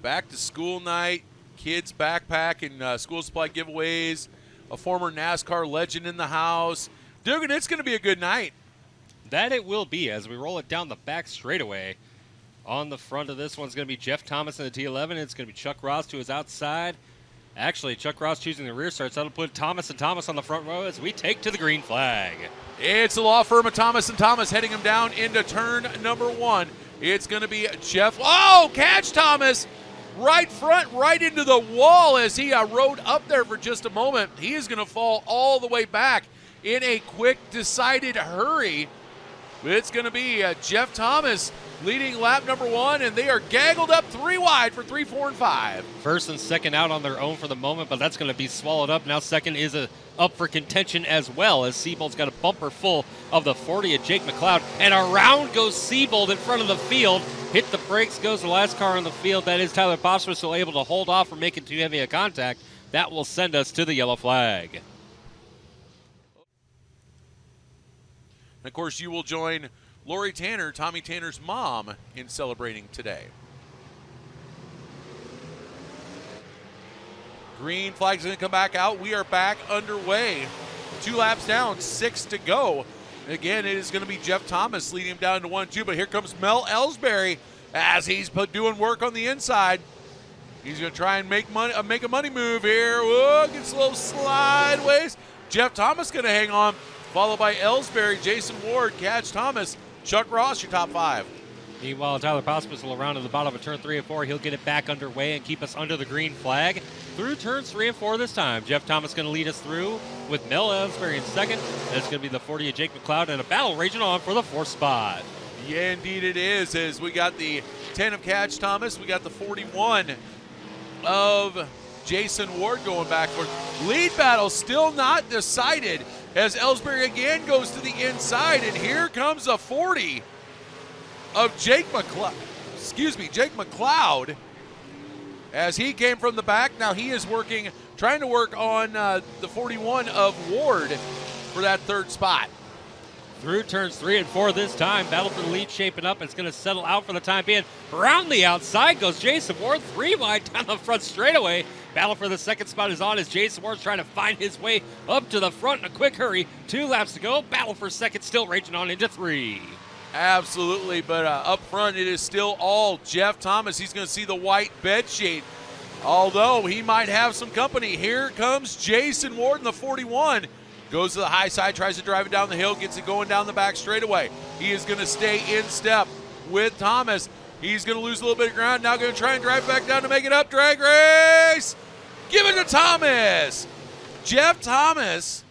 back to school night, kids backpack and school supply giveaways, a former NASCAR legend in the house. Dugan, it's going to be a good night. That it will be as we roll it down the back straightaway. On the front of this one's going to be Jeff Thomas in the T11. It's going to be Chuck Ross to his outside. Actually, Chuck Ross choosing the rear starts. That'll put Thomas and Thomas on the front row as we take to the green flag. It's the law firm of Thomas & Thomas heading him down into turn number 1. It's going to be Jeff. Oh, catch Thomas right front, right into the wall as he rode up there for just a moment. He is going to fall all the way back in a quick, decided hurry. It's going to be Jeff Thomas leading lap number 1, and they are gaggled up 3 wide for 3, 4, and 5. First and second out on their own for the moment, but that's going to be swallowed up. Now second is up for contention as well, as Siebold's got a bumper full of the 40 of Jake McLeod, and around goes Siebold in front of the field. Hit the brakes, goes the last car on the field. That is Tyler Bosworth, still able to hold off from making too heavy a contact. That will send us to the yellow flag. And of course, you will join Lori Tanner, Tommy Tanner's mom, in celebrating today. Green flag's going to come back out. We are back underway. 2 laps down, 6 to go. Again, it is going to be Jeff Thomas leading him down to 1-2, but here comes Mel Ellsbury as he's doing work on the inside. He's going to try and make a money move here. Whoa, gets a little sideways. Jeff Thomas going to hang on, followed by Ellsbury, Jason Ward, Catch Thomas, Chuck Ross, your top 5. Meanwhile, Tyler Pospisil around to the bottom of turn 3 and 4. He'll get it back underway and keep us under the green flag through turns 3 and 4 this time. Jeff Thomas going to lead us through with Mel Ellsbury in second. That's going to be the 40 of Jake McLeod, and a battle raging on for the 4th spot. Yeah, indeed it is, as we got the 10 of Catch Thomas. We got the 41 of Jason Ward going back for lead battle, still not decided, as Ellsbury again goes to the inside, and here comes a 40 of Jake McLeod, as he came from the back. Now he is trying to work on the 41 of Ward for that 3rd spot. Through turns 3 and 4 this time. Battle for the lead shaping up. It's going to settle out for the time being. Around the outside goes Jason Ward, 3 wide down the front straightaway. Battle for the 2nd spot is on as Jason Ward's trying to find his way up to the front in a quick hurry. 2 laps to go. Battle for 2nd still raging on into 3. Absolutely, but up front it is still all Jeff Thomas. He's going to see the white bed sheet, although he might have some company. Here comes Jason Ward in the 41. Goes to the high side, tries to drive it down the hill, gets it going down the back straightaway. He is going to stay in step with Thomas. He's going to lose a little bit of ground. Now going to try and drive back down to make it up. Drag race. Give it to Thomas. Jeff Thomas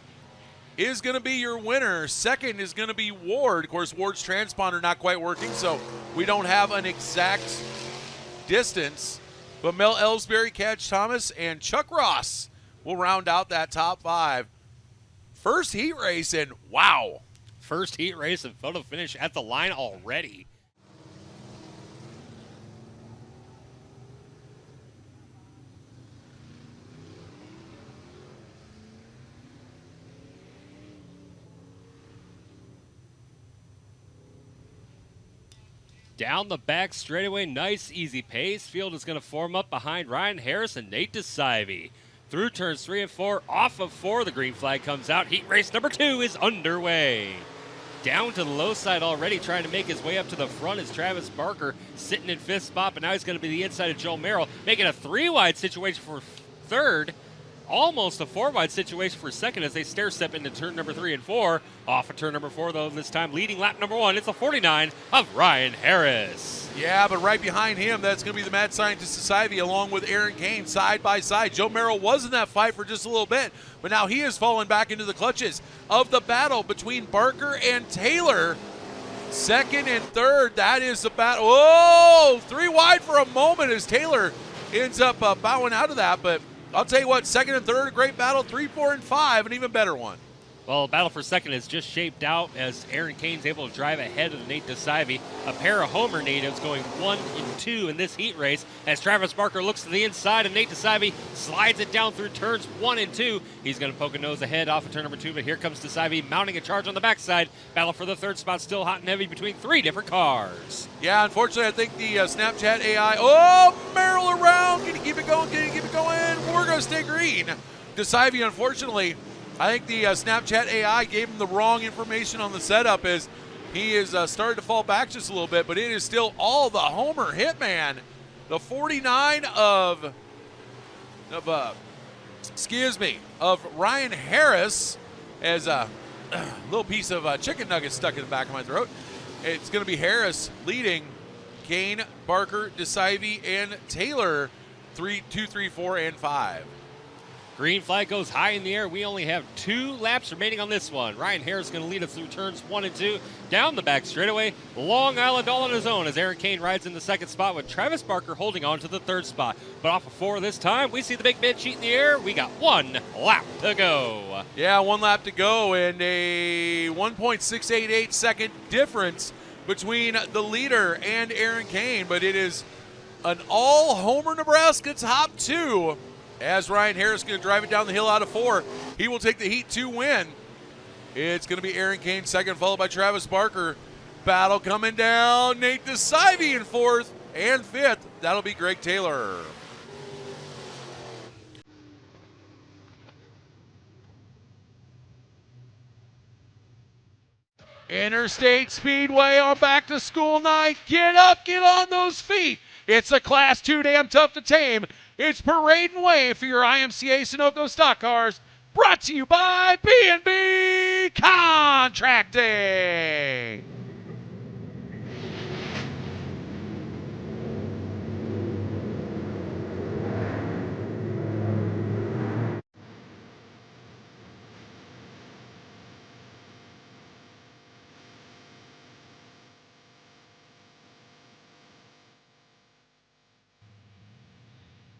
is going to be your winner. Second is going to be Ward. Of course, Ward's transponder not quite working, so we don't have an exact distance. But Mel Ellsbury, Catch Thomas, and Chuck Ross will round out that top 5. First heat race, and wow. First heat race and photo finish at the line already. Down the back straightaway, nice easy pace. Field is going to form up behind Ryan Harris and Nate DeSivey. Through turns 3 and 4, off of 4, the green flag comes out. Heat race number 2 is underway. Down to the low side already, trying to make his way up to the front is Travis Barker, sitting in 5th spot, but now he's going to be the inside of Joe Merrill, making a 3-wide situation for 3rd. Almost a 4-wide situation for 2nd as they stair-step into turn number 3 and 4. Off of turn number 4, though, this time leading lap number 1. It's the 49 of Ryan Harris. Yeah, but right behind him, that's going to be the mad scientist Society along with Aaron Kane side by side. Joe Merrill was in that fight for just a little bit, but now he has fallen back into the clutches of the battle between Barker and Taylor. 2nd and 3rd, that is the battle. Oh, 3 wide for a moment as Taylor ends up bowing out of that, but I'll tell you what, 2nd and 3rd, a great battle. 3, 4, and 5, an even better one. Well, battle for second is just shaped out as Aaron Kane's able to drive ahead of Nate DeSivey. A pair of Homer natives going 1 and 2 in this heat race as Travis Barker looks to the inside and Nate DeSivey slides it down through turns 1 and 2. He's going to poke a nose ahead off of turn number 2, but here comes DeSivey mounting a charge on the backside. Battle for the third spot still hot and heavy between 3 different cars. Yeah, unfortunately, I think the Snapchat AI, oh, barrel around. Can you keep it going? Can you keep it going? We're going to stay green. DeSivey, unfortunately, I think the Snapchat AI gave him the wrong information on the setup as he is started to fall back just a little bit, but it is still all the Homer Hitman. The 49 of Ryan Harris as a little piece of chicken nugget stuck in the back of my throat. It's going to be Harris leading Kane, Barker, DeSivey, and Taylor 2, 3, 4, and 5. Green flag goes high in the air. We only have 2 laps remaining on this one. Ryan Harris going to lead us through turns 1 and 2. Down the back straightaway, Long Island all on his own as Aaron Kane rides in the second spot with Travis Barker holding on to the third spot. But off of 4 this time, we see the big bid sheet in the air. We got 1 lap to go. Yeah, 1 lap to go and a 1.688 second difference between the leader and Aaron Kane. But it is an all Homer Nebraska top 2. As Ryan Harris is going to drive it down the hill out of 4. He will take the Heat 2 win. It's going to be Aaron Kane second, followed by Travis Barker. Battle coming down. Nate DeSivey in 4th and 5th. That'll be Greg Taylor. Interstate Speedway on back to school night. Get up, get on those feet. It's a Class 2 damn tough to tame. It's Parade and Wave for your IMCA Sunoco stock cars. Brought to you by B&B Contracting.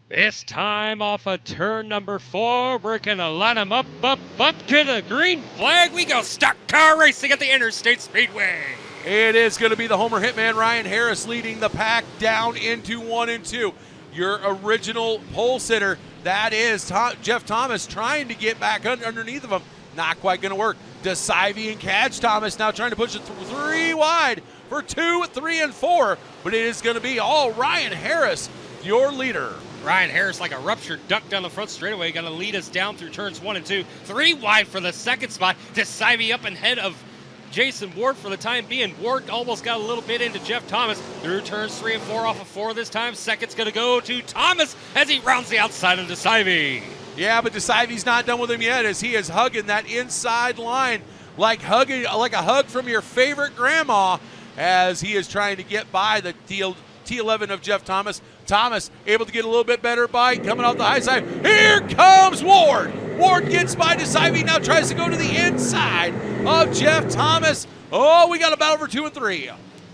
This time off of turn number 4, we're going to line them up to the green flag. We go stock car racing at the Interstate Speedway. It is going to be the Homer Hitman Ryan Harris leading the pack down into 1 and 2. Your original pole sitter, that is Jeff Thomas, trying to get back underneath of him. Not quite going to work. DeSivey and Cadge Thomas now trying to push it 3 wide for 2, 3, and 4. But it is going to be all Ryan Harris, your leader. Ryan Harris, like a ruptured duck down the front straightaway, going to lead us down through turns 1 and 2. 3 wide for the second spot. DeSivey up ahead of Jason Ward for the time being. Ward almost got a little bit into Jeff Thomas through turns 3 and 4 off of 4 this time. Second's going to go to Thomas as he rounds the outside of DeSivey. Yeah, but DeSivey's not done with him yet as he is hugging that inside line like a hug from your favorite grandma as he is trying to get by the T11 of Jeff Thomas. Thomas able to get a little bit better bite coming off the high side. Here comes Ward. Ward gets by DeSivey, now tries to go to the inside of Jeff Thomas. Oh, we got a battle for 2 and 3.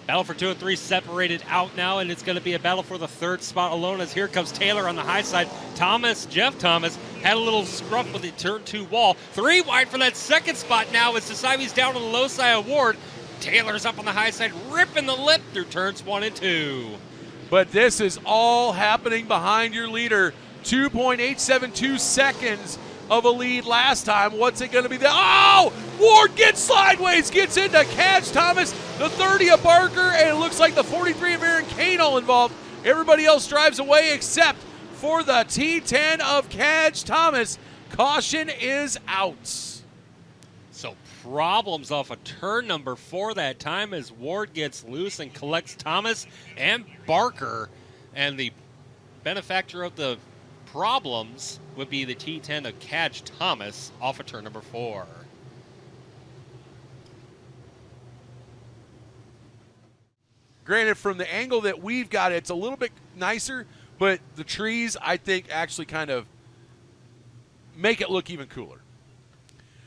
Battle for 2 and 3 separated out now, and it's going to be a battle for the third spot alone as here comes Taylor on the high side. Jeff Thomas, had a little scruff with the turn 2 wall. 3 wide for that second spot now as DeSivey's down on the low side of Ward. Taylor's up on the high side, ripping the lip through turns 1 and 2. But this is all happening behind your leader. 2.872 seconds of a lead last time. What's it going to be? Oh! Ward gets sideways, gets into Cadge Thomas, the 30 of Barker, and it looks like the 43 of Aaron Kane all involved. Everybody else drives away except for the T10 of Cadge Thomas. Caution is out. So problems off of turn number 4 that time as Ward gets loose and collects Thomas and Barker. And the benefactor of the problems would be the T10 of Cadge Thomas off of turn number 4. Granted, from the angle that we've got, it's a little bit nicer, but the trees, I think, actually kind of make it look even cooler.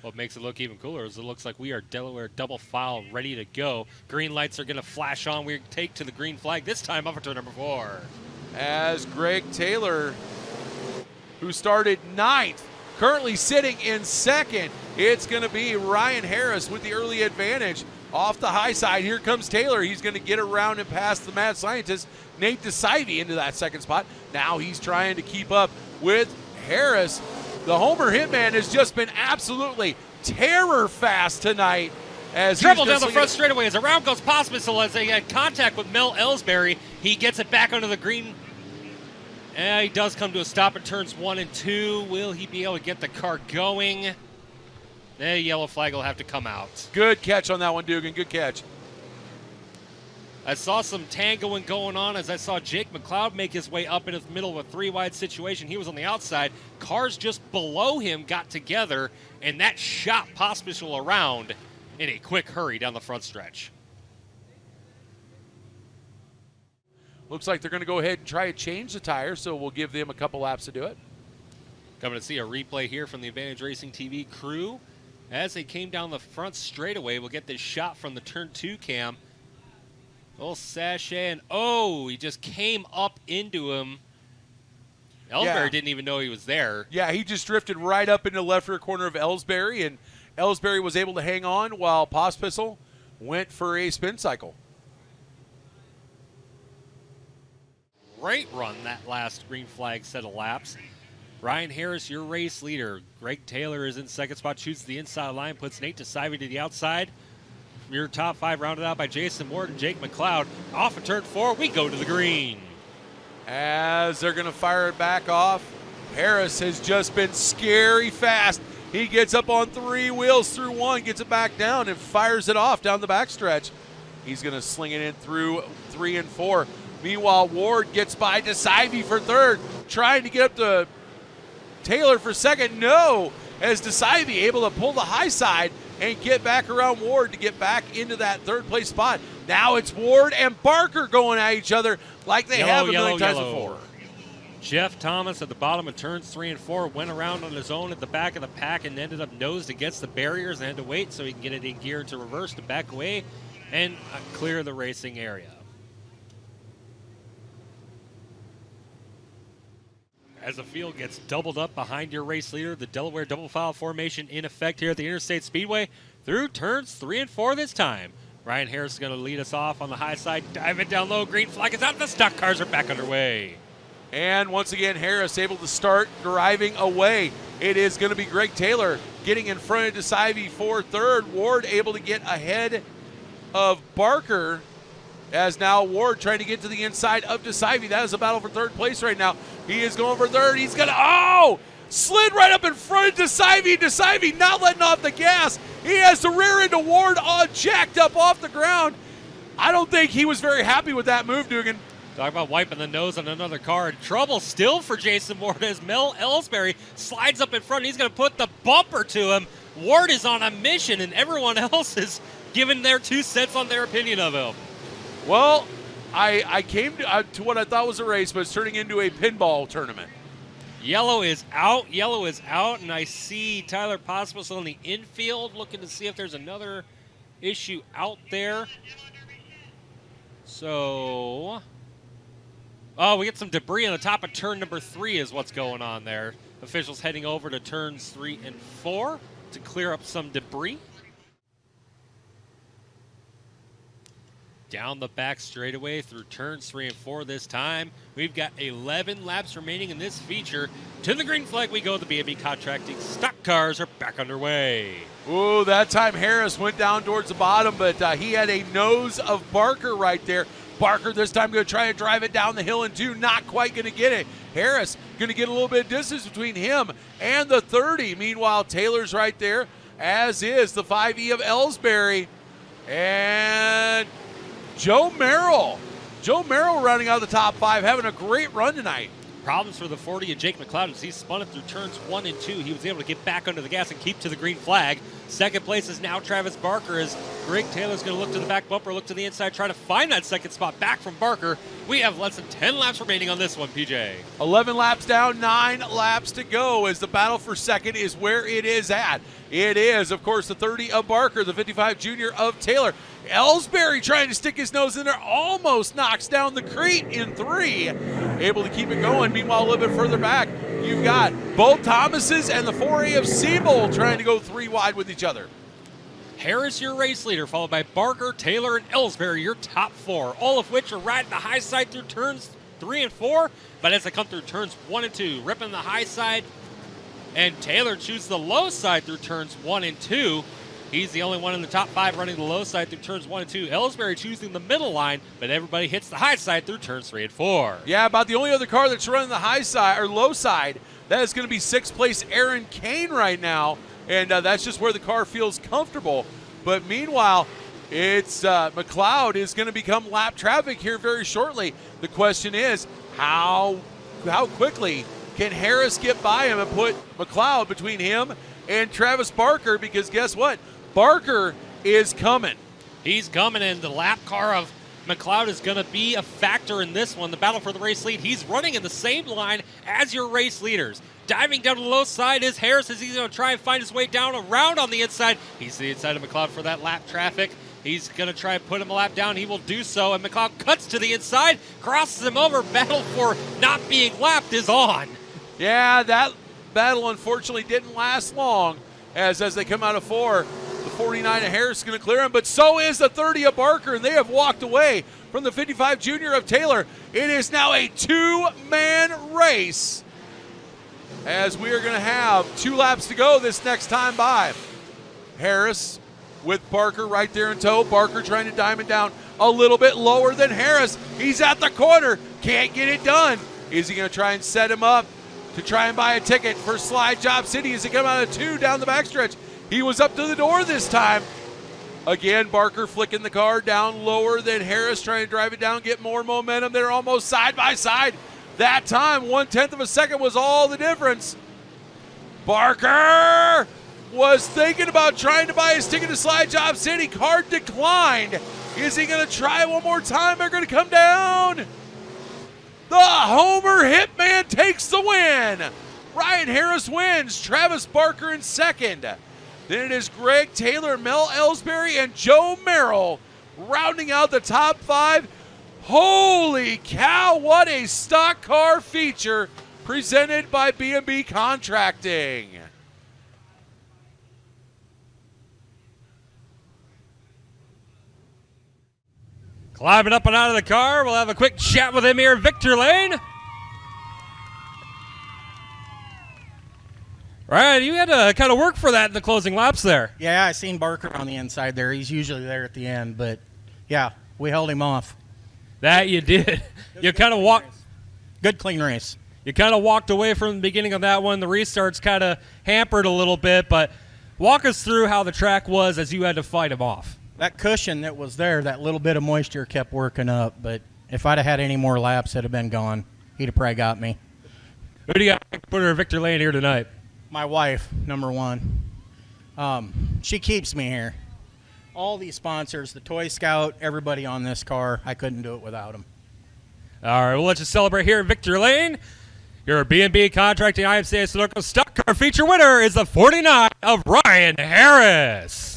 What makes it look even cooler is it looks like we are Delaware double file ready to go. Green lights are going to flash on. We take to the green flag this time off of turn number 4. As Greg Taylor, who started 9th, Currently sitting in second, it's going to be Ryan Harris with the early advantage. Off the high side, here comes Taylor. He's going to get around and past the mad scientist, Nate DeSivey, into that second spot. Now he's trying to keep up with Harris. The Homer Hitman has just been absolutely terror fast tonight. As Dribble down the front straightaway as around goes Pospisil as they had contact with Mel Ellsbury. He gets it back under the green. And he does come to a stop at turns 1 and 2. Will he be able to get the car going? The yellow flag will have to come out. Good catch on that one, Dugan. Good catch. I saw some tangoing going on as I saw Jake McLeod make his way up in the middle of a 3-wide situation. He was on the outside. Cars just below him got together, and that shot Pospisil around in a quick hurry down the front stretch. Looks like they're going to go ahead and try to change the tire, so we'll give them a couple laps to do it. Coming to see a replay here from the Advantage Racing TV crew. As they came down the front straightaway, we'll get this shot from the turn 2 cam. Little sachet, and he just came up into him. Ellsbury didn't even know he was there. Yeah, he just drifted right up into the left rear corner of Ellsbury, and Ellsbury was able to hang on while Pospisil went for a spin cycle. Great run that last green flag set of laps. Ryan Harris, your race leader. Greg Taylor is in second spot, shoots the inside line, puts Nate DeSivey to the outside. Your top 5 rounded out by Jason Ward and Jake McLeod. Off of turn 4, we go to the green. As they're going to fire it back off, Harris has just been scary fast. He gets up on 3 wheels through 1, gets it back down, and fires it off down the backstretch. He's going to sling it in through 3 and 4. Meanwhile, Ward gets by DeSivey for 3rd, trying to get up to Taylor for 2nd. No, as DeSivey able to pull the high side and get back around Ward to get back into that 3rd place spot. Now it's Ward and Barker going at each other like they have a million times before. Jeff Thomas at the bottom of turns 3 and 4 went around on his own at the back of the pack and ended up nosed against the barriers and had to wait so he can get it in gear to reverse to back away and clear the racing area. As the field gets doubled up behind your race leader, the Delaware double file formation in effect here at the Interstate Speedway through turns 3 and 4 this time. Ryan Harris is going to lead us off on the high side, dive it down low, green flag is out, the stock cars are back underway. And once again, Harris able to start driving away. It is going to be Greg Taylor getting in front of DeSivey for 3rd. Ward able to get ahead of Barker, as now Ward trying to get to the inside of DeSivey. That is a battle for 3rd place right now. He is going for 3rd. He's going to, slid right up in front of DeSivey. DeSivey not letting off the gas. He has to rear into Ward, jacked up off the ground. I don't think he was very happy with that move, Dugan. Talk about wiping the nose on another car. Trouble still for Jason Ward as Mel Ellsbury slides up in front. He's going to put the bumper to him. Ward is on a mission, and everyone else is giving their 2 cents on their opinion of him. Well, I came to what I thought was a race, but it's turning into a pinball tournament. Yellow is out, and I see Tyler Pospisil in the infield looking to see if there's another issue out there. So, we get some debris on the top of turn number 3 is what's going on there. Officials heading over to turns 3 and 4 to clear up some debris. Down the back straightaway through turns 3 and 4 this time. We've got 11 laps remaining in this feature. To the green flag we go. The B&B Contracting stock cars are back underway. Ooh, that time Harris went down towards the bottom, but he had a nose of Barker right there. Barker this time going to try to drive it down the hill in 2, not quite going to get it. Harris going to get a little bit of distance between him and the 30. Meanwhile, Taylor's right there, as is the 5E of Ellsbury. And Joe Merrill rounding out the top 5, having a great run tonight. Problems for the 40 of Jake McLeod as he spun it through turns 1 and 2. He was able to get back under the gas and keep to the green flag. Second place is now Travis Barker as Greg Taylor's going to look to the back bumper, look to the inside, try to find that second spot back from Barker. We have less than 10 laps remaining on this one, PJ. 11 laps down, 9 laps to go as the battle for second is where it is at. It is, of course, the 30 of Barker, the 55 junior of Taylor. Ellsbury trying to stick his nose in there, almost knocks down the Crete in 3. Able to keep it going. Meanwhile, a little bit further back, you've got both Thomases and the 4A of Siebel trying to go 3 wide with each other. Harris, your race leader, followed by Barker, Taylor, and Ellsbury, your top 4, all of which are riding the high side through turns 3 and 4. But as they come through turns 1 and 2, ripping the high side, and Taylor chooses the low side through turns 1 and 2. He's the only one in the top 5 running the low side through turns 1 and 2. Ellsbury choosing the middle line, but everybody hits the high side through turns 3 and 4. Yeah, about the only other car that's running the high side or low side, that is going to be 6th place Aaron Kane right now, and that's just where the car feels comfortable. But meanwhile, it's McLeod is going to become lap traffic here very shortly. The question is, how quickly can Harris get by him and put McLeod between him and Travis Barker? Because guess what? Barker is coming. He's coming, and the lap car of McLeod is going to be a factor in this one, the battle for the race lead. He's running in the same line as your race leaders. Diving down to the low side is Harris as he's going to try and find his way down around on the inside. He's the inside of McLeod for that lap traffic. He's going to try and put him a lap down. He will do so, and McLeod cuts to the inside, crosses him over. Battle for not being lapped is on. Yeah, that battle unfortunately didn't last long as they come out of 4. The 49 of Harris is going to clear him, but so is the 30 of Barker, and they have walked away from the 55 junior of Taylor. It is now a 2-man race as we are going to have 2 laps to go this next time by. Harris with Barker right there in tow. Barker trying to diamond down a little bit lower than Harris. He's at the corner, can't get it done. Is he going to try and set him up to try and buy a ticket for Slide Job City as he come out of 2 down the backstretch? He was up to the door this time. Again, Barker flicking the car down lower than Harris, trying to drive it down, get more momentum. They're almost side by side. That time, 1/10 of a second was all the difference. Barker was thinking about trying to buy his ticket to Slide Job City. Card declined. Is he going to try one more time? They're going to come down. The Homer Hitman takes the win. Ryan Harris wins. Travis Barker in second. Then it is Greg Taylor, Mel Ellsbury, and Joe Merrill rounding out the top 5. Holy cow, what a stock car feature presented by B&B Contracting. Climbing up and out of the car, we'll have a quick chat with him here, Victor Lane. Ryan, you had to kind of work for that in the closing laps there. Yeah, I seen Barker on the inside there. He's usually there at the end, but yeah, we held him off. That you did. You kind of walked. Good clean race. You kind of walked away from the beginning of that one. The restarts kind of hampered a little bit, but walk us through how the track was as you had to fight him off. That cushion that was there, that little bit of moisture kept working up, but if I'd have had any more laps, it'd have been gone. He'd have probably got me. Who do you got to put her Victor Lane here tonight? My wife, number 1. She keeps me here. All these sponsors, the Toy Scout, everybody on this car, I couldn't do it without them. All right, well, let's just celebrate here at Victor Lane. Your B&B Contracting IMCA Sunoco Stock Car feature winner is the 49 of Ryan Harris.